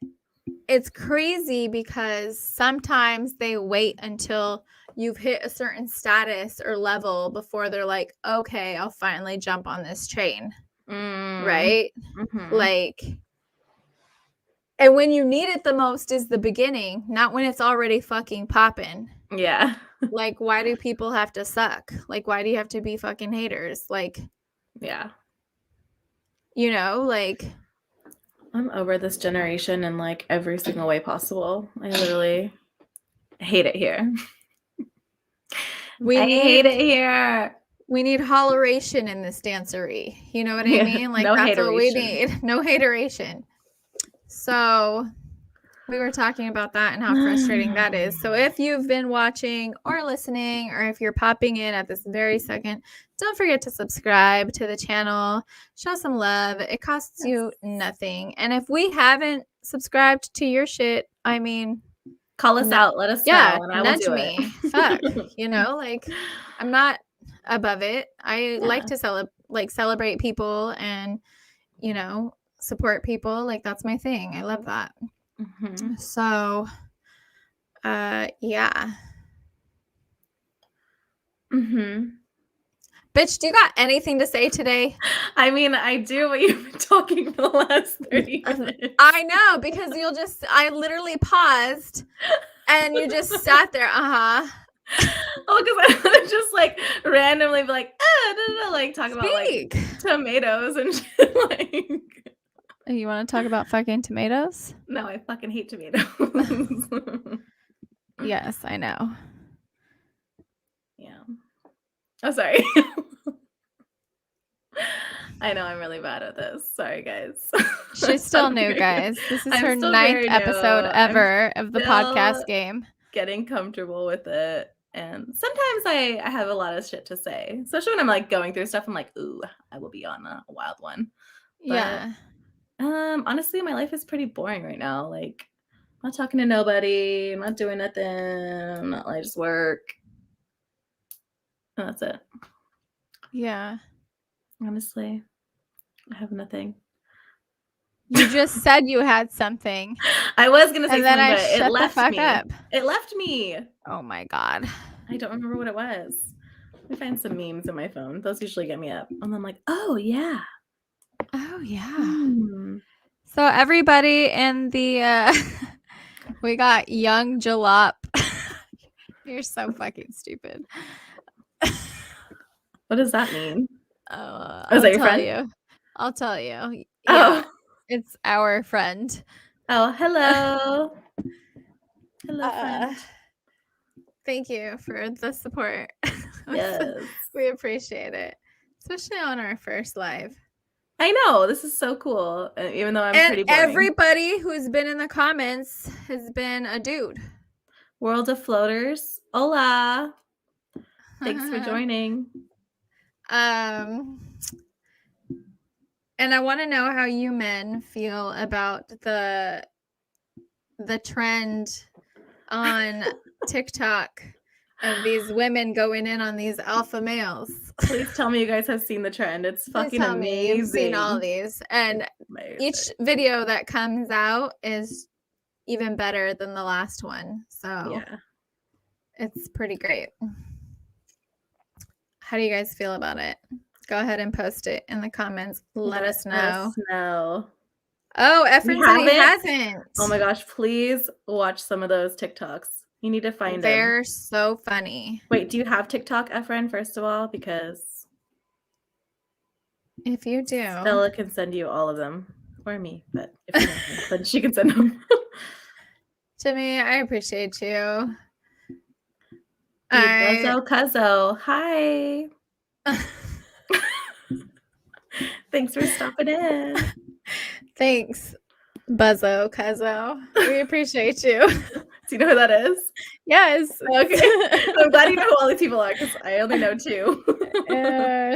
it's crazy because sometimes they wait until you've hit a certain status or level before they're like, okay, I'll finally jump on this train. Right? Like, and when you need it the most is the beginning, not when it's already fucking popping. Yeah. Like, why do people have to suck? Like, why do you have to be fucking haters? Like, Yeah. Like, I'm over this generation in like every single way possible. I literally hate it here. I hate it here. We need holleration in this dancery. You know what I mean? Like, No that's what we hateration. need. No hateration. So we were talking about that and how frustrating that is. So if you've been watching or listening, or if you're popping in at this very second, don't forget to subscribe to the channel. Show some love. It costs you nothing. And if we haven't subscribed to your shit, I mean, call us out. Let us yeah, know, and I will nudge do me. it. Fuck, like, I'm not above it. I like to celebrate people and support people. Like, that's my thing. I love that. So yeah. Bitch, do you got anything to say today? I mean, I do, but you've been talking for the last 30 minutes. I know, because I literally paused and you just sat there. Oh, because I would just like randomly be like, like talk about like tomatoes and shit. Like, you want to talk about fucking tomatoes? No, I fucking hate tomatoes. Yes, I know. Yeah. Oh, sorry. I know I'm really bad at this. Sorry, guys. She's still new, guys. This is her 9th episode ever of the podcast game. Getting comfortable with it. And sometimes I have a lot of shit to say, especially when I'm like going through stuff. I'm like, ooh, I will be on a wild one. But, yeah. Honestly, my life is pretty boring right now. Like, I'm not talking to nobody. I'm not doing nothing. I'm not like just work. And that's it. Yeah. Honestly, I have nothing. You just said you had something. I was gonna say and then something, I but shut it left the fuck me. up. It left me. Oh my god. I don't remember what it was. Let me find some memes in my phone. Those usually get me up. And I'm like, oh yeah. Oh yeah. So everybody in the we got young Jalop. You're so fucking stupid. What does that mean? Is that your friend? I'll tell you. Yeah, it's our friend. Oh, hello. Hello, friend. Thank you for the support. Yes. We appreciate it. Especially on our first live. I know. This is so cool. Even though I'm pretty boring. Everybody who's been in the comments has been a dude. World of Floaters. Hola. Thanks for joining. And I want to know how you men feel about the trend on TikTok of these women going in on these alpha males. Please tell me you guys have seen the trend. It's fucking amazing. You've seen all these. And each video that comes out is even better than the last one. So yeah, it's pretty great. How do you guys feel about it? Go ahead and post it in the comments. Let us know. Oh, Efren said he hasn't. Oh my gosh, please watch some of those TikToks. You need to find them. They're so funny. Wait, do you have TikTok, Efren, first of all? Because if you do, Stella can send you all of them. Or me, but if you don't, then she can send them. Jimmy, I appreciate you. Cuzzo. Hi. Thanks for stopping in. Thanks, Buzzo Cuzzo. We appreciate you. Do you know who that is? Yes. Okay. I'm glad you know who all these people are because I only know 2.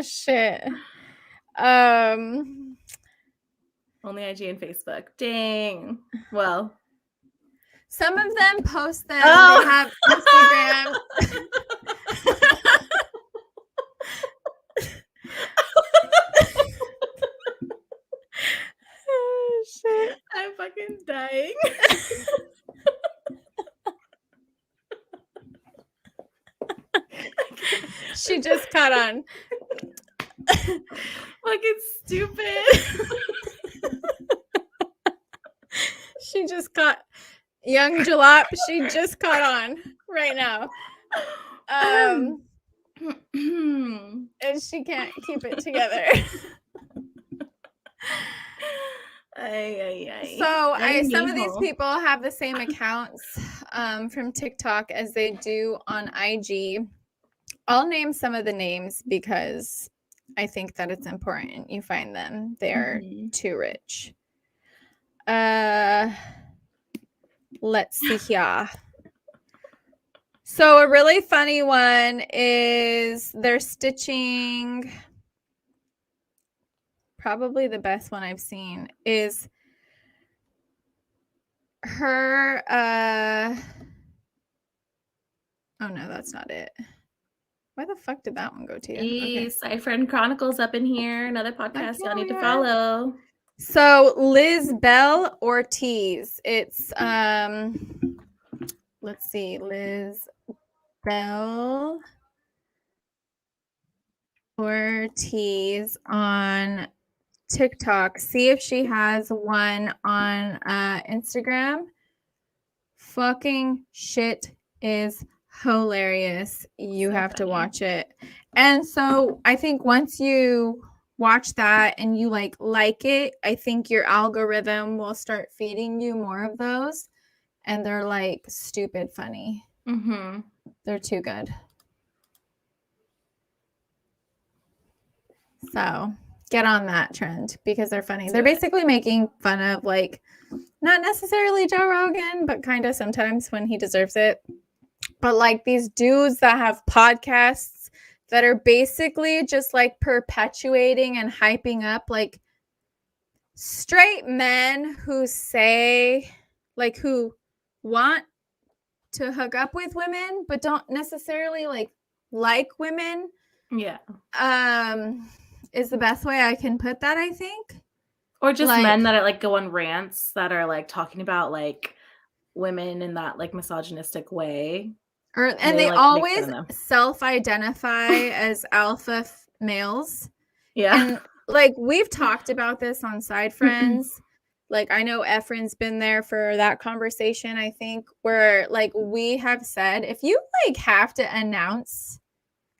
Shit. Only IG and Facebook. Dang. Well. Some of them post them. Oh. They have Instagram. Oh, shit. I'm fucking dying. She just caught on. Fucking stupid. She just caught young Jalop. She just caught on right now. And she can't keep it together. So some of these people have the same accounts from TikTok as they do on IG. I'll name some of the names because I think that it's important you find them. They're too rich. Let's see here. So a really funny one is they're stitching. Probably the best one I've seen is her. Oh no, that's not it. Why the fuck did that one go to? Okay. Side Friend Chronicles up in here. Another podcast y'all need to follow. So Liz Bell Ortiz. It's let's see, Liz Bell Ortiz on TikTok. See if she has one on Instagram. Fucking shit is hilarious. You have to watch it. And so I think once you watch that and you like it, I think your algorithm will start feeding you more of those. And they're like stupid funny. They're too good. So get on that trend because they're funny. They're basically making fun of like not necessarily Joe Rogan, but kind of sometimes when he deserves it. But like these dudes that have podcasts that are basically just like perpetuating and hyping up like straight men who say like who want to hook up with women but don't necessarily like women. Yeah. Is the best way I can put that, I think. Or just like, men that are like go on rants that are like talking about like women in that like misogynistic way. And they like, always self-identify as alpha males. Yeah. And like we've talked about this on Side Friends. Like I know Efren's been there for that conversation, I think, where like we have said if you like have to announce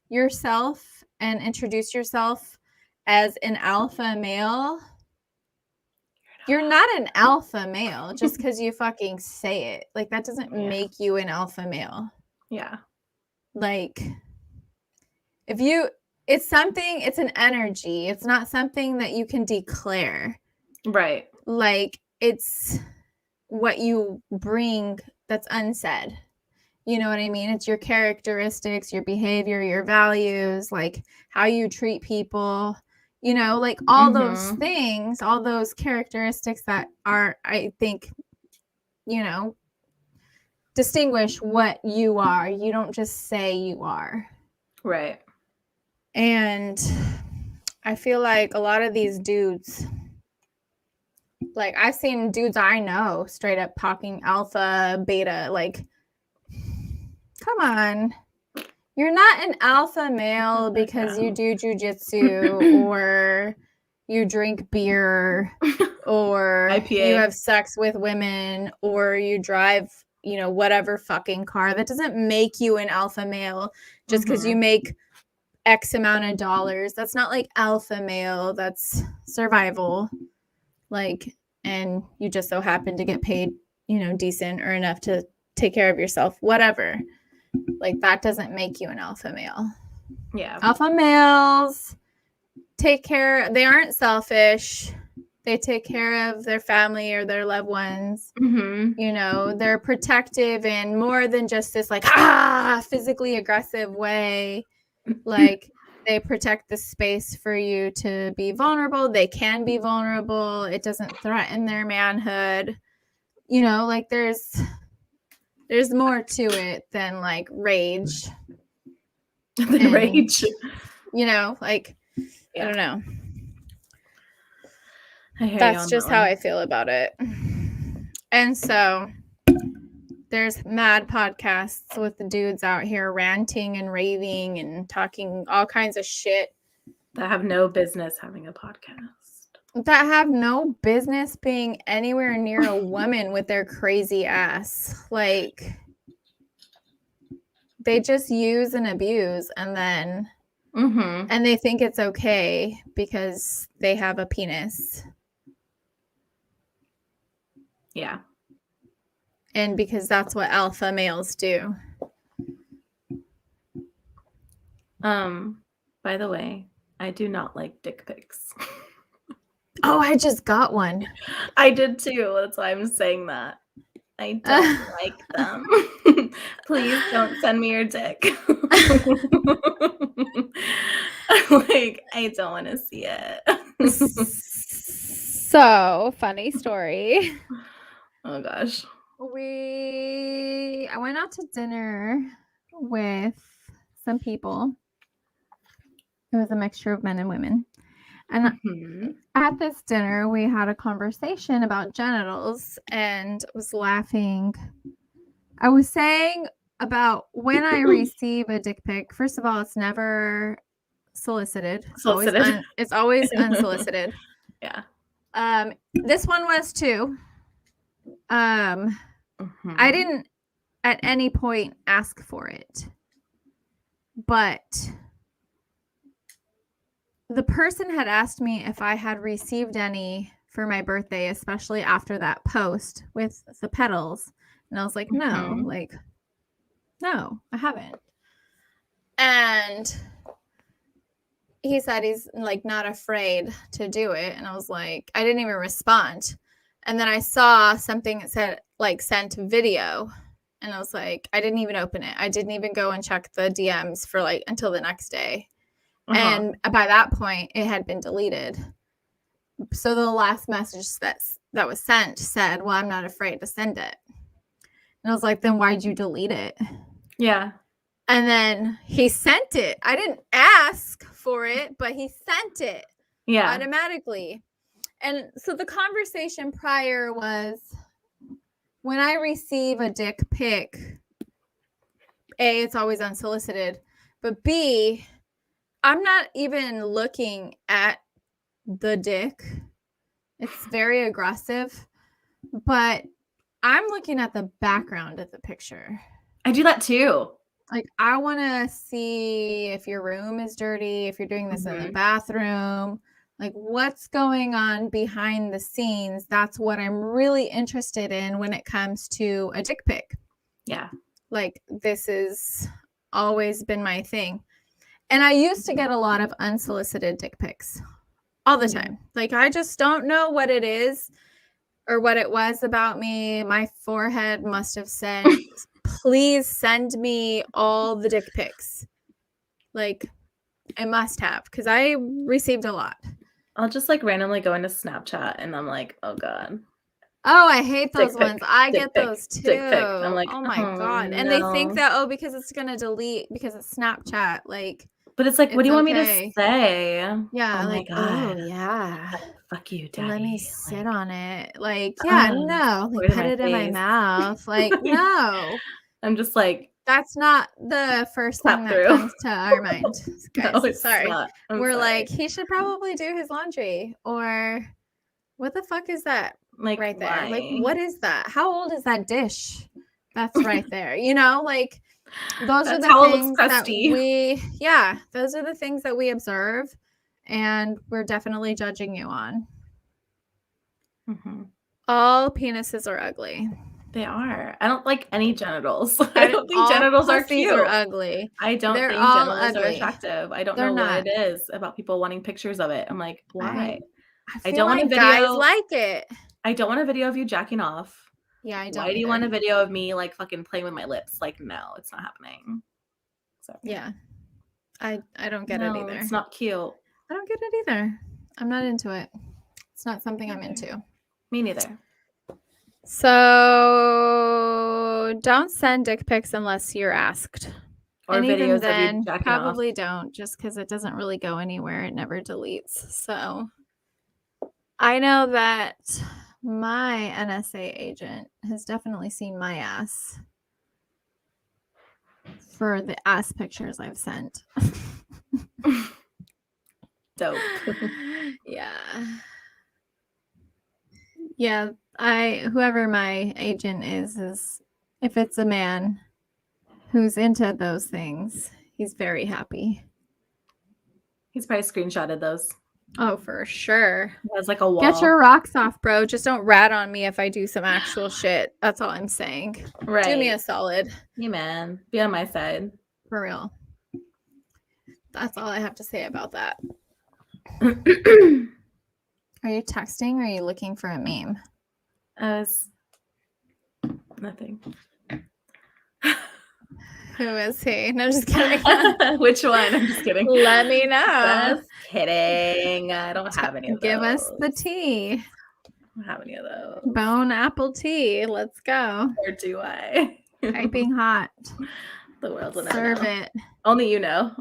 yourself and introduce yourself as an alpha male, you're not an alpha male just because you fucking say it. Like that doesn't make you an alpha male. Yeah. Like it's something, it's an energy. It's not something that you can declare. Right. Like it's what you bring that's unsaid. You know what I mean? It's your characteristics, your behavior, your values, like how you treat people, you know, like all those things, all those characteristics that are, I think, you know, distinguish what you are. You don't just say you are. Right. And I feel like a lot of these dudes, like I've seen dudes I know straight up talking alpha, beta, like, come on. You're not an alpha male because you do jujitsu or you drink beer or IPA. You have sex with women or you drive, you know, whatever fucking car. That doesn't make you an alpha male just because you make X amount of dollars. That's not like alpha male. That's survival. Like, and you just so happen to get paid, you know, decent or enough to take care of yourself, whatever. Like that doesn't make you an alpha male. Yeah. Alpha males take care. They aren't selfish. They take care of their family or their loved ones. You know, they're protective in more than just this like physically aggressive way. Like they protect the space for you to be vulnerable. They can be vulnerable. It doesn't threaten their manhood. You know, like there's more to it than like rage. Rage. You know, like I don't know. That's just how I feel about it. And so there's mad podcasts with the dudes out here ranting and raving and talking all kinds of shit that have no business having a podcast. that have no business being anywhere near a woman with their crazy ass. Like, they just use and abuse, and then and they think it's okay because they have a penis. Yeah. And because that's what alpha males do. By the way, I do not like dick pics. Oh, I just got one. I did too. That's why I'm saying that. I don't like them. Please don't send me your dick. Like, I don't want to see it. So, funny story. Oh gosh. I went out to dinner with some people. It was a mixture of men and women. And at this dinner, we had a conversation about genitals and was laughing. I was saying about when I receive a dick pic, first of all, it's never solicited. It's always unsolicited. Yeah. This one was too. I didn't at any point ask for it, but the person had asked me if I had received any for my birthday, especially after that post with the petals. And I was like, no, no, I haven't. And he said he's like not afraid to do it. And I was like, I didn't even respond. And then I saw something that said like sent video. And I was like, I didn't even open it. I didn't even go and check the DMs for like until the next day. And by that point, it had been deleted. So the last message that was sent said, well, I'm not afraid to send it. And I was like, then why'd you delete it? Yeah. And then he sent it. I didn't ask for it, but he sent it automatically. And so the conversation prior was, when I receive a dick pic, A, it's always unsolicited, but B, I'm not even looking at the dick. It's very aggressive, but I'm looking at the background of the picture. I do that too. Like, I want to see if your room is dirty, if you're doing this in the bathroom, like what's going on behind the scenes. That's what I'm really interested in when it comes to a dick pic. Yeah. Like, this has always been my thing. And I used to get a lot of unsolicited dick pics all the time. Like, I just don't know what it is or what it was about me. My forehead must have said, please send me all the dick pics. Like, I must have, because I received a lot. I'll just like randomly go into Snapchat and I'm like, oh God. Oh, I hate those ones. I get those too. I'm like, oh my God. And they think that, because it's going to delete because it's Snapchat. Like, but it's like, what do you want me to say? Yeah. Oh like, my God. Oh, yeah. Fuck you, Daddy. Let me sit on it. Like, yeah, no. Like, put it in my mouth. Like, no. I'm just like, that's not the first thing that comes to our mind, guys. No, it's sorry. not. We're sorry. Like, he should probably do his laundry, or what the fuck is that? Like, right there. why? Like, what is that? How old is that dish? That's right there. You know, like, those are the things that those are the things that we observe, and we're definitely judging you on. All penises are ugly. They are. I don't like any genitals. I don't think genitals are cute. Are ugly. I don't think genitals are attractive. I don't know what it is about people wanting pictures of it. I'm like, why? I don't want a video. Guys like it. I don't want a video of you jacking off. Yeah, I don't. Why do you want a video of me like fucking playing with my lips? Like, no, it's not happening. So yeah, I don't get it either. It's not cute. I don't get it either. I'm not into it. It's not something I'm into. Me neither. So don't send dick pics unless you're asked. Or and videos even then, of you jacking probably off. Don't, just because it doesn't really go anywhere. It never deletes. So I know that my NSA agent has definitely seen my ass for the ass pictures I've sent. Dope. Yeah, whoever my agent is if it's a man who's into those things, he's very happy. He's probably screenshotted those. Oh, for sure. That's like a wall. Get your rocks off, bro. Just don't rat on me if I do some actual shit. That's all I'm saying. Right. Do me a solid. Yeah, man. Be on my side. For real. That's all I have to say about that. Are you texting or are you looking for a meme? Nothing. Who is he? No, just kidding. Which one? I'm just kidding. Let me know. Just kidding. I don't have any of those. Give us the tea. I don't have any of those. Bone apple tea. Let's go. Or do I? Piping hot. The world will never Serve know. it. Only you know.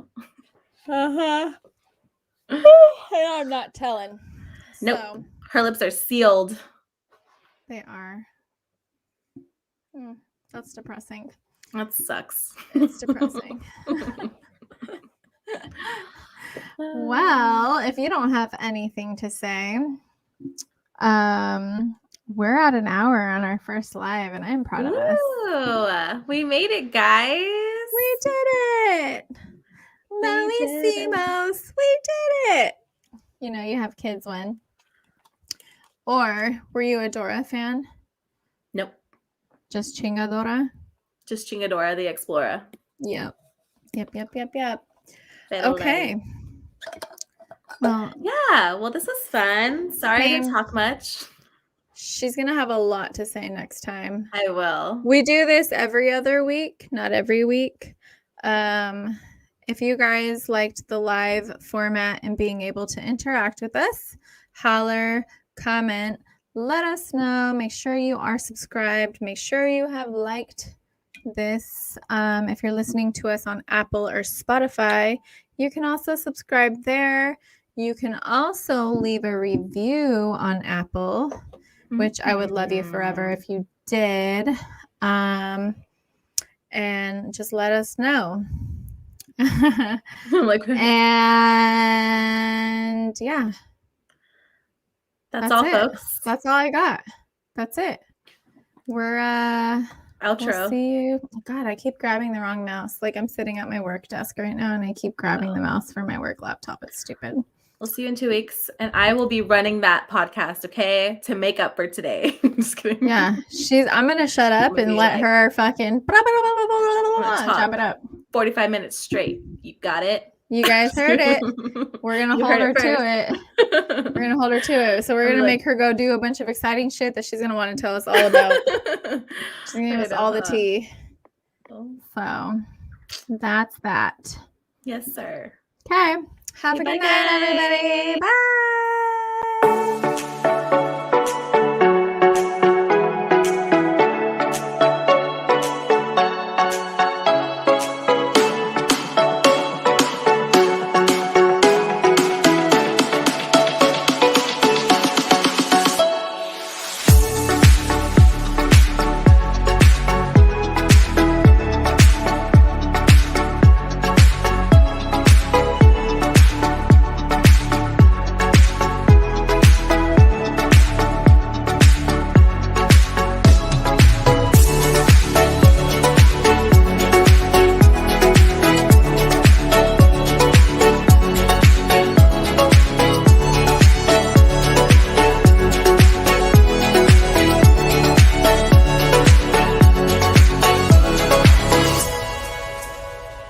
And I'm not telling. Nope. So, her lips are sealed. they are. That's depressing. That sucks. It's depressing. Well, if you don't have anything to say, we're at an hour on our first live, and I'm proud of us. We made it, guys. We did it. Bellísimos. We did it. You know, you have kids when. Or were you a Dora fan? Nope. Just Chingadora? Just Chingadora the Explorer. Yep. Okay. Well, yeah. Well, this was fun. Sorry I didn't talk much. She's going to have a lot to say next time. I will. We do this every other week, not every week. If you guys liked the live format and being able to interact with us, holler, comment, let us know. Make sure you are subscribed. Make sure you have liked this. If you're listening to us on Apple or Spotify, you can also subscribe there. You can also leave a review on Apple, which I would love you forever if you did. And just let us know. And yeah. That's all, it. folks. That's all I got. That's it. We're outro. We'll see you. God, I keep grabbing the wrong mouse. Like I'm sitting at my work desk right now and I keep grabbing the mouse for my work laptop. It's stupid. We'll see you in 2 weeks. And I will be running that podcast, okay? To make up for today. Just kidding. Yeah. I'm gonna shut up and let her fucking chop it up. 45 minutes straight. You got it? You guys heard it. We're gonna hold her to it. We're gonna hold her to it. So we're gonna make her go do a bunch of exciting shit that she's gonna want to tell us all about. She's gonna give us all the tea. So that's that. Yes, sir. Okay. Have a good night, everybody. Bye.